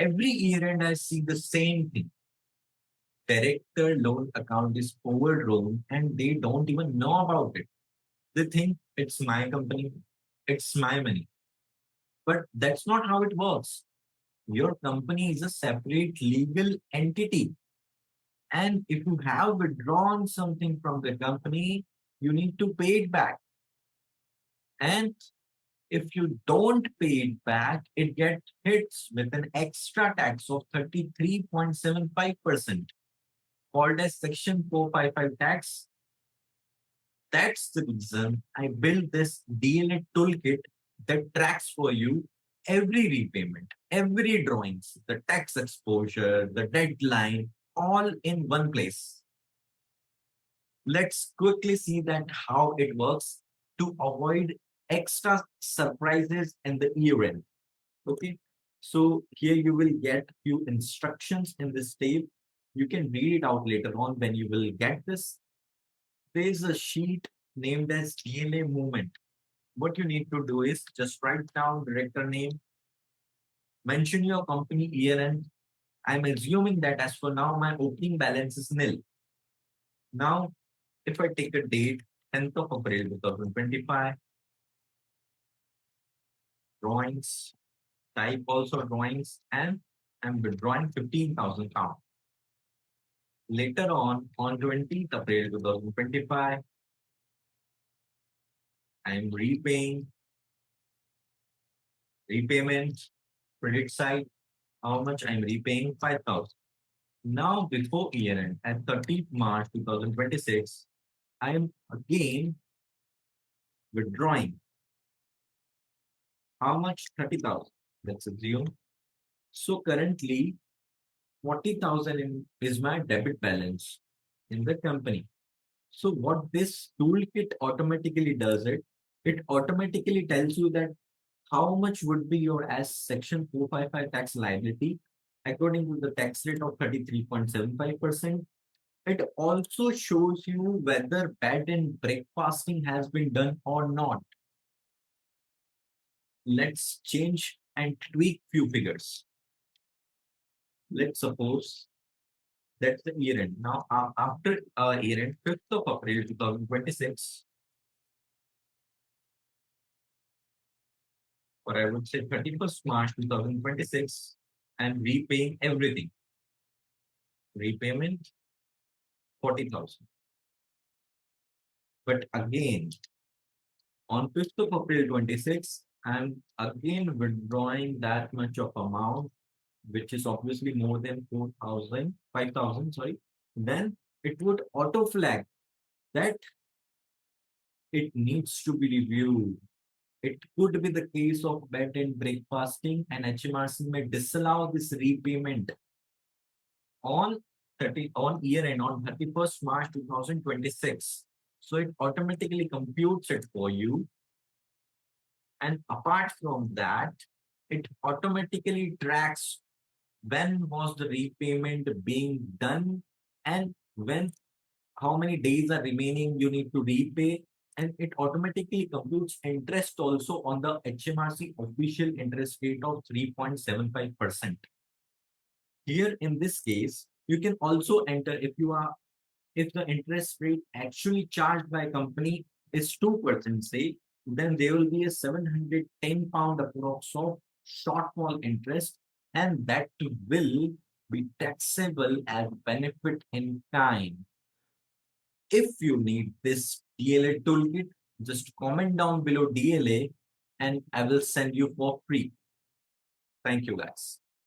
Every year end, I see the same thing. Director loan account is overdrawn and they don't even know about it. They think it's my company, it's my money. But that's not how it works. Your company is a separate legal entity. And if you have withdrawn something from the company, you need to pay it back. And if you don't pay it back, it gets hits with an extra tax of 33.75%, called as Section 455 tax. That's the reason I built this DLA toolkit that tracks for you every repayment, every drawings, the tax exposure, the deadline, all in one place. Let's quickly see that how it works to avoid extra surprises in the year end. Okay. So here you will get few instructions in this tape. You can read it out later on when you will get this. There is a sheet named as DLA movement. What you need to do is just write down director name, mention your company year end. I'm assuming that as for now, my opening balance is nil. Now, if I take a date, 10th of April 2025, drawings, type also drawings, and I'm withdrawing 15,000 pounds. Later on 20th April 2025, I'm repaying repayment credit side. How much I'm repaying? 5,000. Now, before year end, at 30th March 2026, I am again withdrawing. How much? 30,000. Let's assume. So currently, 40,000 is my debit balance in the company. So what this toolkit automatically does it automatically tells you that how much would be your as section 455 tax liability according to the tax rate of 33.75%. It also shows you whether bed and breakfasting has been done or not. Let's change and tweak few figures. Let's suppose that's the year end. Now, after year end, 5th of April 2026, or I would say 31st March 2026, I'm repaying everything. Repayment 40,000. But again, on 5th of April 26, I'm again withdrawing that much of amount, which is obviously more than 4,000, 5,000. Sorry. Then it would auto flag that it needs to be reviewed. It could be the case of bed and breakfasting, and HMRC may disallow this repayment on 30 on year end on 31st March 2026. So it automatically computes it for you. And apart from that, it automatically tracks when was the repayment being done and when how many days are remaining you need to repay, and it automatically computes interest also on the HMRC official interest rate of 3.75%. Here in this case, you can also enter if the interest rate actually charged by company is 2%, say, then there will be a 710 pound approx of shortfall interest, and that will be taxable as benefit in kind. If you need this DLA toolkit, just comment down below DLA and I will send you for free. Thank you guys.